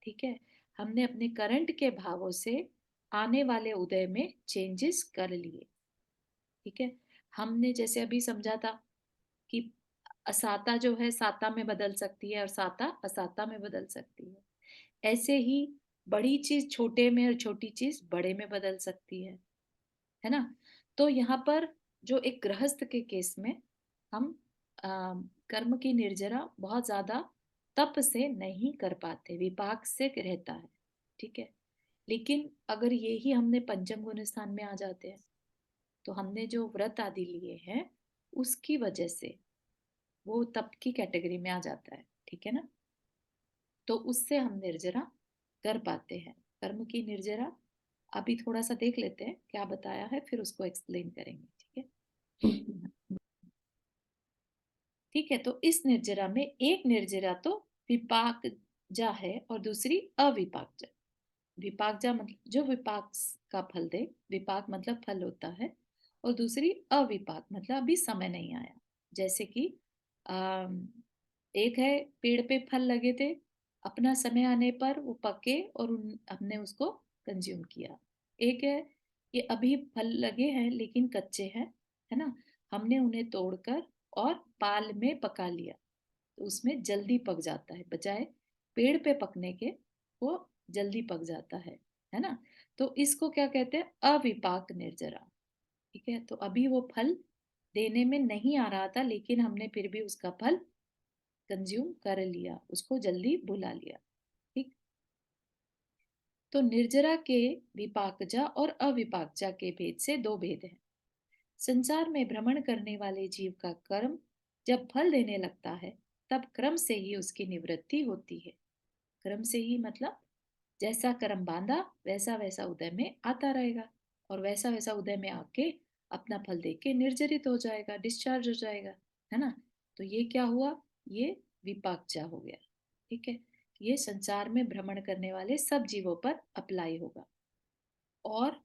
Speaker 1: ठीक है, हमने अपने करंट के भावों से आने वाले उदय में चेंजेस कर लिए। ठीक है, हमने जैसे अभी समझा था कि असाता जो है साता में बदल सकती है और साता असाता में बदल सकती है। ऐसे ही बड़ी चीज छोटे में और छोटी चीज बड़े में बदल सकती है ना। तो यहाँ पर जो एक गृहस्थ के केस में हम कर्म की निर्जरा बहुत ज्यादा तप से नहीं कर पाते, विपाक से रहता है। ठीक है, लेकिन अगर यही हमने पंचम गुण स्थान में आ जाते हैं तो हमने जो व्रत आदि लिए हैं उसकी वजह से वो तप की कैटेगरी में आ जाता है। ठीक है ना, तो उससे हम निर्जरा कर पाते हैं। कर्म की निर्जरा अभी थोड़ा सा देख लेते हैं क्या बताया है, फिर उसको एक्सप्लेन करेंगे। ठीक है, ठीक है। तो इस निर्जरा में एक निर्जरा तो विपाकजा है और दूसरी अविपाकजा। विपाकजा मतलब जो विपाक का फल दे, विपाक मतलब फल होता है, और दूसरी अविपाक मतलब अभी समय नहीं आया। जैसे कि एक है पेड़ पे फल लगे थे, अपना समय आने पर वो पके और हमने उसको कंज्यूम किया। एक है ये अभी फल लगे हैं लेकिन कच्चे हैं, है ना, हमने उन्हें तोड़कर और पाल में पका लिया, तो उसमें जल्दी पक जाता है, बजाय पेड़ पे पकने के वो जल्दी पक जाता है ना। तो इसको क्या कहते हैं? अविपाक निर्जरा। ठीक है, तो अभी वो फल देने में नहीं आ रहा था लेकिन हमने फिर भी उसका फल कंज्यूम कर लिया, उसको जल्दी बुला लिया। ठीक, तो निर्जरा के विपाकजा और अविपाकजा के भेद से दो भेद हैं। संसार में भ्रमण करने वाले जीव का कर्म जब फल देने लगता है तब क्रम से ही उसकी निवृत्ति होती है। क्रम से ही मतलब जैसा कर्म बांधा वैसा वैसा उदय में आता रहेगा, और वैसा वैसा उदय में आके अपना फल दे के निर्जरित हो जाएगा, डिस्चार्ज हो जाएगा, है ना। तो ये क्या हुआ? ये विपाकजा हो गया। ठीक है, ये संसार में भ्रमण करने वाले सब जीवों पर अप्लाई होगा। और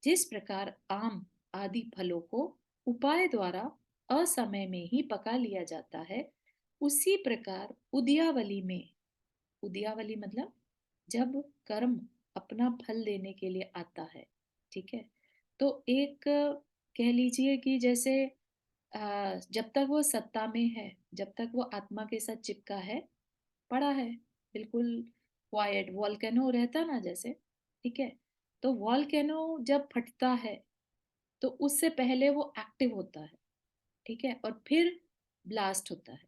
Speaker 1: जिस प्रकार आम आदि फलों को उपाय द्वारा असमय में ही पका लिया जाता है, उसी प्रकार उद्यावली में, उद्यावली मतलब जब कर्म अपना फल देने के लिए आता है, ठीक है, तो एक कह लीजिए कि जैसे जब तक वो सत्ता में है, जब तक वो आत्मा के साथ चिपका है, पड़ा है, बिल्कुल क्वाइट वॉल्केनो रहता ना जैसे, ठीक है, तो वॉल्केनो जब फटता है तो उससे पहले वो एक्टिव होता है, ठीक है, और फिर ब्लास्ट होता है।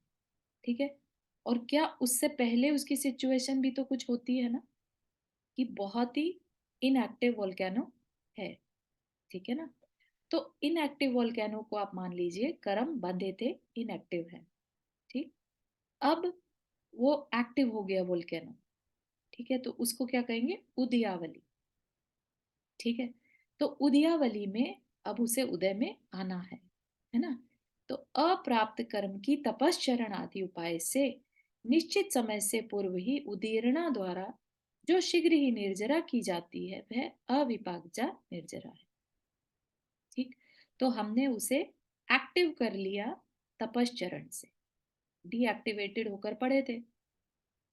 Speaker 1: ठीक है, और क्या उससे पहले उसकी सिचुएशन भी तो कुछ होती है ना, कि बहुत ही इनएक्टिव वोल्केनो है। ठीक है ना, तो इनएक्टिव वोल्केनो को आप मान लीजिए कर्म बंधे थे, इनएक्टिव है। ठीक, अब वो एक्टिव हो गया वोल्केनो, ठीक है, तो उसको क्या कहेंगे? उदयावली। ठीक है, तो उदयावली में अब उसे उदय में आना है ना। तो अप्राप्त कर्म की तपश्चरण आदि उपाय से निश्चित समय से पूर्व ही उदीर्णा द्वारा जो शीघ्र ही निर्जरा की जाती है वह अविपाकजा निर्जरा है। ठीक, तो हमने उसे एक्टिव कर लिया तपश्चरण से, डीएक्टिवेटेड होकर पड़े थे,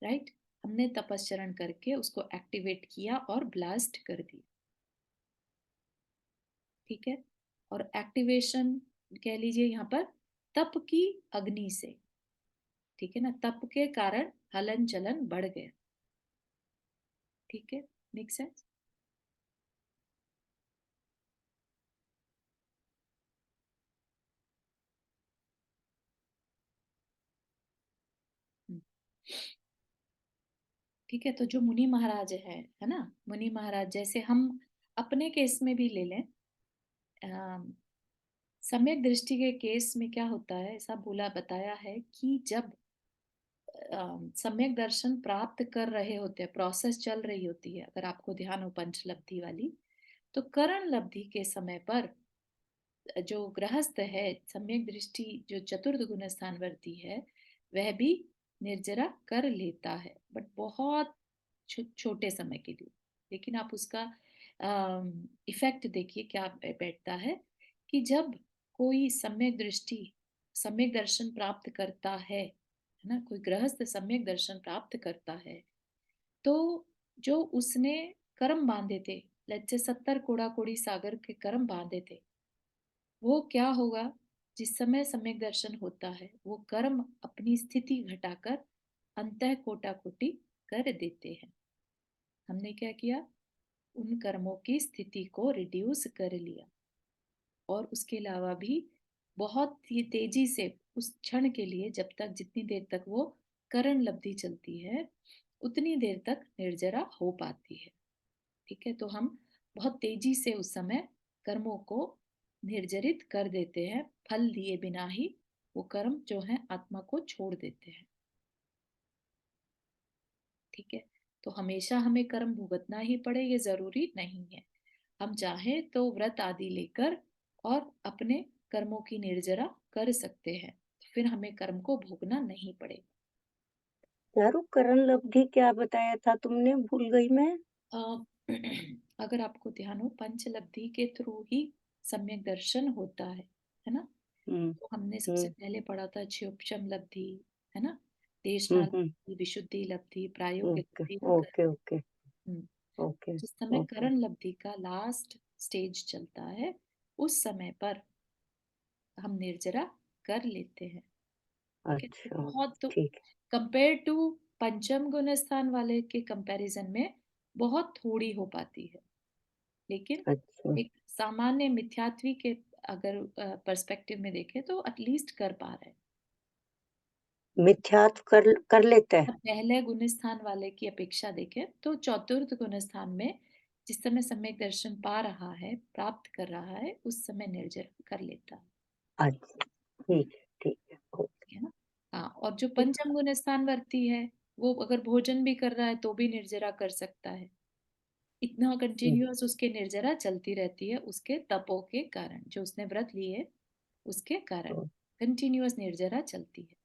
Speaker 1: राइट, हमने तपश्चरण करके उसको एक्टिवेट किया और ब्लास्ट कर दिया। ठीक है, और एक्टिवेशन कह लीजिए यहाँ पर तप की अग्नि से, ठीक है ना, तप के कारण हलन चलन बढ़ गया। ठीक है, मेक सेंस? ठीक है, तो जो मुनि महाराज है ना, मुनि महाराज जैसे हम अपने केस में भी ले लें, सम्यक दृष्टि के केस में क्या होता है, ऐसा बोला बताया है कि जब सम्यक दर्शन प्राप्त कर रहे होते हैं, प्रोसेस चल रही होती है, अगर आपको ध्यान हो पंचलब्धि वाली, तो करण लब्धि के समय पर जो गृहस्थ है, सम्यक दृष्टि जो चतुर्थ गुण स्थानवर्ती है, वह भी निर्जरा कर लेता है, बट बहुत छोटे समय के लिए। लेकिन आप उसका इफेक्ट देखिए क्या बैठता है, कि जब कोई सम्यक दृष्टि सम्यक दर्शन प्राप्त करता है ना, कोई गृहस्थ सम्यक दर्शन प्राप्त करता है, तो जो उसने कर्म बांधे थे, लेट्स से 70 कोड़ा कोड़ी सागर के कर्म बांधे थे, वो क्या होगा? जिस समय सम्यक दर्शन होता है, वो कर्म अपनी स्थिति घटाकर अंतः कोटि कर देते हैं। हमने क्या किया? उन कर्मों की स्थिति को रिड्यूस कर लिया, और उसके अलावा भी बहुत ही तेजी से उस क्षण के लिए, जब तक जितनी देर तक वो करण लब्धि चलती है, उतनी देर तक निर्जरा हो पाती है। ठीक है, तो हम बहुत तेजी से उस समय कर्मों को निर्जरित कर देते हैं, फल दिए बिना ही वो कर्म जो है आत्मा को छोड़ देते हैं। ठीक है, तो हमेशा हमें कर्म भुगतना ही पड़े ये जरूरी नहीं है। हम चाहे तो व्रत आदि लेकर और अपने कर्मों की निर्जरा कर सकते हैं, फिर हमें कर्म को भोगना नहीं पड़ेगा।
Speaker 2: चारू करण लब्धि क्या बताया था तुमने, भूल गई मैं।
Speaker 1: अ, अगर आपको ध्यान हो, पंचलब्धि के थ्रू ही सम्यक दर्शन होता है ना?
Speaker 2: हम्म
Speaker 1: तो हमने सबसे
Speaker 2: हम्म
Speaker 1: पहले पढ़ा था क्षोपशम लब्धि, है ना,
Speaker 2: हम्म
Speaker 1: देशकाल
Speaker 2: हम्म
Speaker 1: लब्धि, विशुद्धि लब्धि, प्रायोगिक
Speaker 2: ओके
Speaker 1: लब्धि और
Speaker 2: ओके
Speaker 1: करण।
Speaker 2: ओके
Speaker 1: हम्म,
Speaker 2: ओके
Speaker 1: जिस समय
Speaker 2: ओके
Speaker 1: करण लब्धि का लास्ट स्टेज चलता है, उस समय पर हम निर्जरा कर लेते हैं। ठीक है, तो
Speaker 2: अच्छा
Speaker 1: बहुत
Speaker 2: ठीक
Speaker 1: कंपेयर टू पंचम गुण स्थान वाले के कंपैरिजन में बहुत थोड़ी हो पाती है, लेकिन
Speaker 2: है। अच्छा,
Speaker 1: एक सामान्य मिथ्यात्वी के अगर पर्सपेक्टिव में देखें तो एटलीस्ट कर पा रहे हैं।
Speaker 2: मिथ्यात्व कर कर लेते हैं।
Speaker 1: अब पहले गुण स्थान वाले की अपेक्षा देखें तो चतुर्थ गुण स्थान में जिस समय सम्यक दर्शन पा रहा है, प्राप्त कर रहा है, उस समय निर्जर कर लेता
Speaker 2: अच्छा ठीक है
Speaker 1: है ना? हाँ, और जो पंचम गुण स्थान वर्ती है, वो अगर भोजन भी कर रहा है तो भी निर्जरा कर सकता है। इतना कंटिन्यूअस उसके निर्जरा चलती रहती है, उसके तपों के कारण, जो उसने व्रत लिए उसके कारण कंटिन्यूअस निर्जरा चलती है।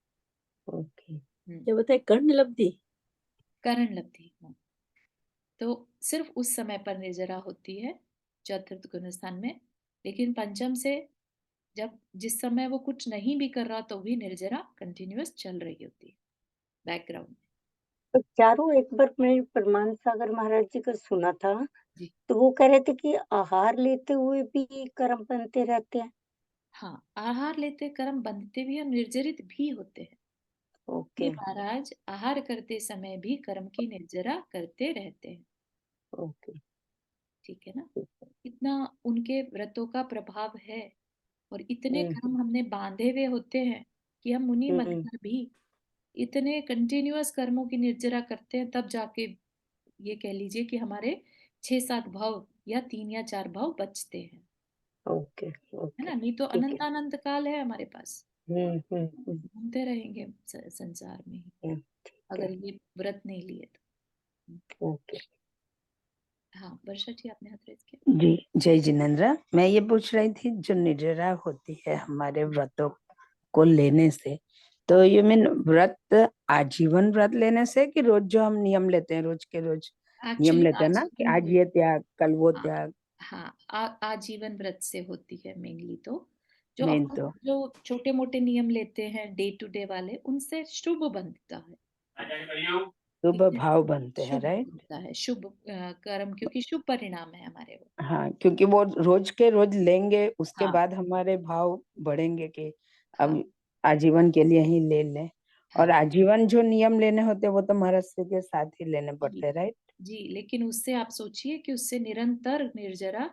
Speaker 2: ओके
Speaker 4: क्या बताए, कर्ण लब्धि?
Speaker 1: करण लब्धि, हाँ। तो सिर्फ उस समय पर निर्जरा होती है चतुर्थ गुण स्थान में, लेकिन पंचम से जब जिस समय वो कुछ नहीं भी कर रहा तो भी निर्जरा कंटिन्यूअस चल रही होती है बैकग्राउंड में।
Speaker 2: तो चारों एक बार मैं परमान सागर महाराज जी का सुना था,
Speaker 1: जी
Speaker 2: तो वो कह रहे थे कि आहार लेते हुए भी कर्म बनते रहते हैं।
Speaker 1: हाँ, आहार लेते कर्म बंधते भी और निर्जरित भी होते हैं।
Speaker 2: ओके
Speaker 1: ये महाराज आहार करते समय भी कर्म की निर्जरा करते रहते हैं।
Speaker 2: ओके
Speaker 1: ठीक है ना? इतना उनके व्रतों का प्रभाव है, और इतने कर्म हमने बांधे हुए होते हैं कि हम मुनि
Speaker 2: हम्म
Speaker 1: बनकर भी इतने कंटिन्यूअस कर्मों की निर्जरा करते हैं, तब जाके ये कह लीजिए कि हमारे 6-7 भाव या 3 या 4 भाव बचते हैं,
Speaker 2: ओके
Speaker 1: है
Speaker 2: ओके
Speaker 1: ना? नहीं तो
Speaker 2: ठीक
Speaker 1: अनंत
Speaker 2: है।
Speaker 1: अनंत काल है हमारे पास,
Speaker 2: हम्म
Speaker 1: घूमते रहेंगे संसार में ही,
Speaker 2: ठीक है
Speaker 1: अगर ये व्रत नहीं लिए तो।
Speaker 2: ओके
Speaker 1: हाँ, वर्षा जी आपने हाथ रेज किया।
Speaker 8: जी, जय जिनेन्द्र। मैं ये पूछ रही थी, जो निर्जरा होती है हमारे व्रतों को लेने से, तो यू मीन व्रत आजीवन व्रत लेने से, कि रोज जो हम नियम लेते हैं, रोज के रोज नियम
Speaker 1: एक्चुअली
Speaker 8: लेते हैं ना, कि
Speaker 1: आजीवन
Speaker 8: आज ये त्याग, कल वो
Speaker 1: हाँ,
Speaker 8: त्याग,
Speaker 1: हाँ, आजीवन व्रत से होती है मेनली। तो जो
Speaker 8: मेन
Speaker 1: अपन
Speaker 8: तो
Speaker 1: जो छोटे मोटे नियम लेते हैं डे टू डे वाले, उनसे शुभ बनता है। ठीक
Speaker 8: शुभ
Speaker 1: है,
Speaker 8: भाव बनते हैं,
Speaker 1: शुभ
Speaker 8: राइट?
Speaker 1: बनता है, शुभ कर्म, क्योंकि शुभ परिणाम है हमारे वो।
Speaker 8: हाँ, क्योंकि वो रोज के रोज लेंगे, उसके
Speaker 1: हाँ
Speaker 8: बाद हमारे भाव बढ़ेंगे कि
Speaker 1: हाँ
Speaker 8: अब आजीवन के लिए ही ले लें।
Speaker 1: हाँ
Speaker 8: और आजीवन जो नियम लेने होते हैं वो तो महर्षि के साथ ही लेने
Speaker 1: जी
Speaker 8: पड़ते हैं, राइट?
Speaker 1: जी, लेकिन उससे आप सोचिए कि उससे निरंतर निर्जरा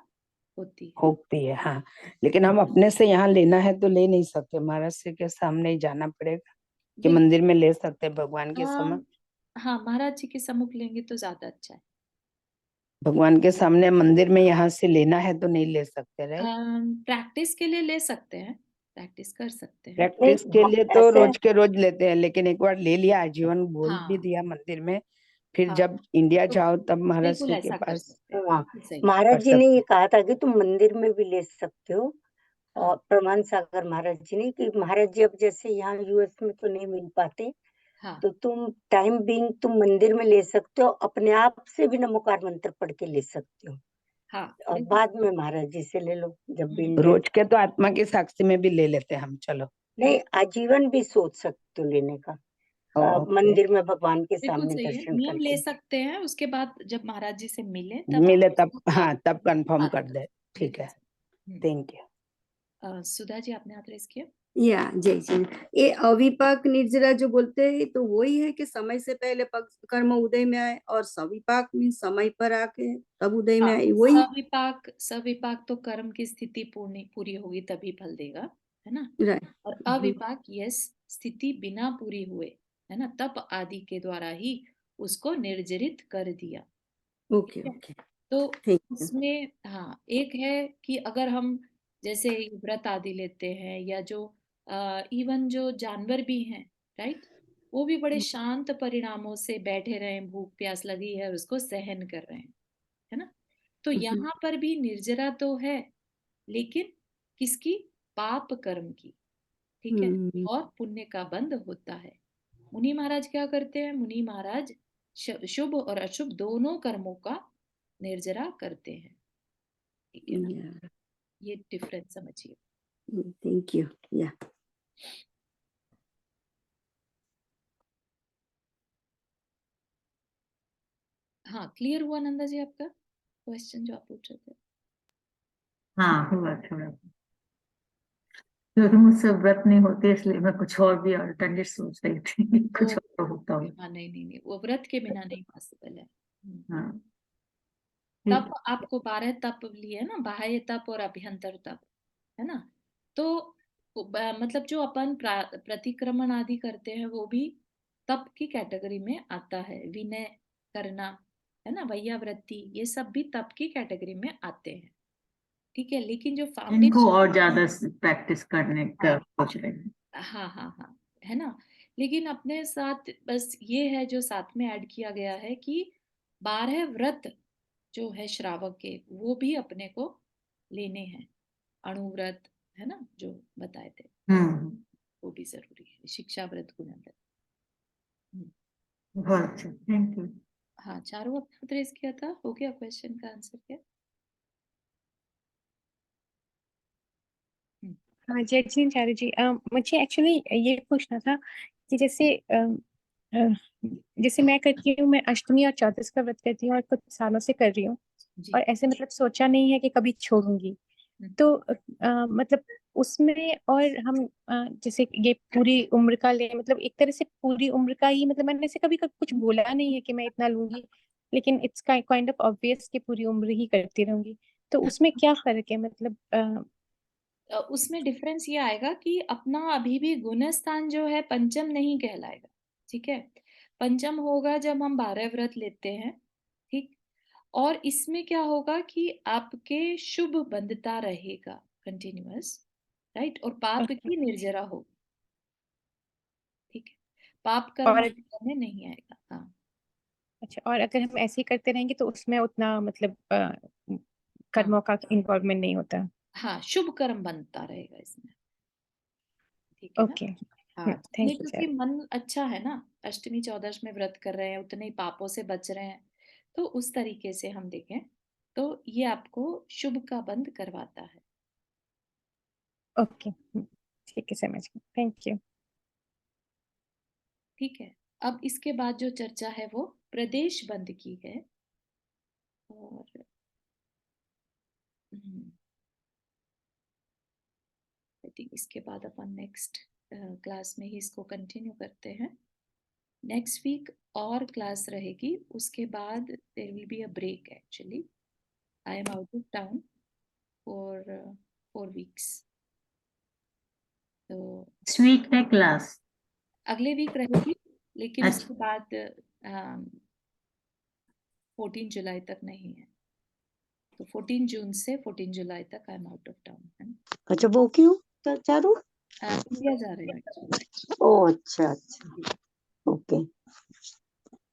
Speaker 1: होती है।
Speaker 8: होती है, हाँ। लेकिन हम अपने से यहाँ लेना है तो ले नहीं सकते, महर्षि के सामने ही जाना पड़ेगा, कि
Speaker 1: बिल्कुल।
Speaker 8: मंदिर में ले सकते हैं भगवान के समक्ष?
Speaker 1: हाँ, महाराज जी के सम्मुख लेंगे तो ज्यादा अच्छा है।
Speaker 8: भगवान के सामने मंदिर में यहाँ से लेना है तो नहीं ले सकते, राइट?
Speaker 1: प्रैक्टिस के लिए ले सकते हैं, प्रैक्टिस कर सकते हैं।
Speaker 2: नहीं
Speaker 8: प्रैक्टिस के लिए तो
Speaker 2: ऐसे
Speaker 8: रोज के रोज लेते हैं, लेकिन एक बार ले लिया, आजीवन बोल भी
Speaker 1: हाँ
Speaker 8: दिया मंदिर में, फिर
Speaker 1: हाँ,
Speaker 8: जब इंडिया
Speaker 1: तो
Speaker 8: जाओ तब
Speaker 1: बिल्कुल
Speaker 8: महर्षि के
Speaker 1: ऐसा कर
Speaker 8: पास
Speaker 1: सकते हैं,
Speaker 2: हाँ,
Speaker 1: बिल्कुल सही।
Speaker 8: कर
Speaker 2: महाराज जी ने
Speaker 8: सकते
Speaker 2: ये
Speaker 8: हैं।
Speaker 2: कहा था कि तुम मंदिर में भी ले सकते हो। और
Speaker 1: हाँ
Speaker 2: प्रमाण सागर महाराज जी ने कि महाराज जी अब जैसे यहाँ यूएस में तो नहीं मिल पाते,
Speaker 1: हाँ
Speaker 2: तो तुम टाइम बीइंग तुम मंदिर में ले सकते हो, अपने आप से भी नमोकार मंत्र पढ़ के ले सकते हो,
Speaker 1: हाँ,
Speaker 2: और
Speaker 1: बिल्कुल।
Speaker 2: बाद में महाराज जी से ले लो जब भी इंडिया
Speaker 8: रोज के तो आत्मा की साक्षी में भी ले लेते हैं हम, चलो।
Speaker 2: नहीं, आजीवन भी सोच सकते हो लेने का।
Speaker 8: ओके,
Speaker 2: मंदिर में भगवान के
Speaker 1: बिल्कुल
Speaker 2: सामने
Speaker 1: सही है,
Speaker 2: दर्शन
Speaker 1: नियम ले
Speaker 2: करके।
Speaker 1: सकते हैं, उसके बाद जब महाराज जी से मिले तब
Speaker 8: मिले
Speaker 1: आप
Speaker 8: तब,
Speaker 1: उसको
Speaker 8: हाँ तब कंफर्म
Speaker 1: बात
Speaker 8: कर
Speaker 1: करें।
Speaker 8: दे, ठीक है,
Speaker 1: हम्म।
Speaker 8: Thank you.
Speaker 1: सुधा जी आपने हाथ रेस किया।
Speaker 7: या जय जी। ये अविपाक निर्जरा जो बोलते हैं तो वही है कि समय से पहले कर्म उदय में आए, और सविपाक मीन समय पर आके तब उदय में
Speaker 1: हाँ,
Speaker 7: आए, वही।
Speaker 1: सविपाक तो कर्म की स्थिति पूरी होगी तभी फल देगा, है ना।
Speaker 7: राइट।
Speaker 1: और अविपाक यस, स्थिति बिना पूरी हुए, है ना, तप आदि के द्वारा ही उसको निर्जरित कर दिया।
Speaker 7: ओके
Speaker 1: ठीक है?
Speaker 7: ओके,
Speaker 1: तो
Speaker 7: थैंक यू।
Speaker 1: उसमें हाँ एक है कि अगर हम जैसे व्रत आदि लेते हैं, या जो इवन जो जानवर भी हैं, राइट, वो भी बड़े शांत परिणामों से बैठे रहे, भूख प्यास लगी है और उसको सहन कर रहे हैं, है ना। तो यहाँ पर भी निर्जरा तो है, लेकिन किसकी? पाप कर्म की, ठीक है, और पुण्य का बंध होता है। मुनि महाराज क्या करते हैं? मुनि महाराज शुभ और अशुभ दोनों कर्मों का निर्जरा करते हैं, ठीक है ना। ये डिफरेंस समझिए।
Speaker 7: Thank you. या
Speaker 1: हाँ, क्लियर हुआ नंदा जी आपका क्वेश्चन जो आप पूछ रहे थे?
Speaker 5: हाँ हुआ थोड़ा, क्योंकि मुझसे व्रत नहीं होते इसलिए मैं कुछ और भी अल्टरनेट सोच रही थी कुछ और होता हो।
Speaker 1: हाँ, नहीं, वो व्रत के बिना नहीं पॉसिबल है।
Speaker 5: हाँ
Speaker 1: तप आपको 12 तप लिए ना, बाह्य तप और अभ्यंतर तप, है ना। तो मतलब जो अपन प्रतिक्रमण आदि करते हैं वो भी तप की कैटेगरी में आता है। विनय करना, है ना, वैयावृत्ति, ये सब भी तप की कैटेगरी में आते हैं, ठीक है। लेकिन जो
Speaker 5: इनको
Speaker 1: फाउंडेशन,
Speaker 5: और ज्यादा प्रैक्टिस करने का सोच रहे हैं।
Speaker 1: हाँ, है ना। लेकिन अपने साथ बस ये है जो साथ में ऐड किया गया है कि 12 व्रत जो है श्रावक के, वो भी अपने को लेने हैं। अणुव्रत, है ना, जो बताए थे, वो भी जरूरी है। शिक्षा व्रत, गुण व्रत।
Speaker 5: बहुत अच्छा, थैंक यू।
Speaker 1: हाँ, चारों अपने रेस किया था, हो गया क्वेश्चन का आंसर क्या?
Speaker 9: हाँ जय चारू जी, मुझे एक्चुअली ये पूछना था कि जैसे मैं करती हूँ, मैं अष्टमी और चौदस का व्रत करती हूँ और कुछ सालों से कर रही हूँ, और ऐसे मतलब सोचा नहीं है कि कभी छोड़ूंगी। तो मतलब उसमें, और हम जैसे ये पूरी उम्र का ले, मतलब एक तरह से पूरी उम्र का ही, मतलब मैंने ऐसे कभी कुछ बोला नहीं है कि मैं इतना लूंगी, लेकिन इट्स काइंड ऑफ ऑब्वियस कि पूरी उम्र ही करती रहूंगी। तो उसमें क्या फर्क है? मतलब
Speaker 1: उसमें डिफरेंस ये आएगा कि अपना अभी भी गुण स्थान जो है पंचम नहीं कहलाएगा, ठीक है। पंचम होगा जब हम 12 व्रत लेते हैं, ठीक। और इसमें क्या होगा कि आपके शुभ बंधता रहेगा कंटिन्यूअस, राइट, और पाप की निर्जरा होगी, ठीक है। पाप कर्म
Speaker 9: और
Speaker 1: में नहीं आएगा। हाँ,
Speaker 9: अच्छा, और अगर हम ऐसे ही करते रहेंगे तो उसमें उतना मतलब
Speaker 1: हाँ,
Speaker 9: कर्मों का इन्वॉल्वमेंट नहीं होता।
Speaker 1: हाँ, शुभ कर्म बनता रहेगा इसमें, ठीक है ना।
Speaker 9: ओके,
Speaker 1: हाँ,
Speaker 9: थैंक
Speaker 1: जितने
Speaker 9: यू
Speaker 1: क्योंकि
Speaker 9: सर।
Speaker 1: मन अच्छा है ना, अष्टमी चौदश में व्रत कर रहे हैं, उतने ही पापों से बच रहे हैं, तो उस तरीके से हम देखें तो ये आपको शुभ का बंध करवाता है।
Speaker 9: ओके, ठीक है, समझ गई, थैंक यू।
Speaker 1: ठीक है, अब इसके बाद जो चर्चा है वो प्रदेश बंध की है। और आई थिंक इसके बाद अपन नेक्स्ट क्लास में ही इसको कंटिन्यू करते हैं। नेक्स्ट वीक और क्लास रहेगी, उसके बाद there will be a break. Actually I am out of town for 4 weeks. तो
Speaker 5: इस वीक है क्लास?
Speaker 1: अगले वीक रहेगी, लेकिन
Speaker 5: अच्छा।
Speaker 1: उसके बाद 14 जुलाई तक नहीं है। तो 14 जून से 14 जुलाई तक आई एम आउट ऑफ टाउन, है ना।
Speaker 2: अच्छा, वो क्यों चारू?
Speaker 1: इंडिया जा रहे हैं एक्चुअली।
Speaker 2: ओ अच्छा, ओके।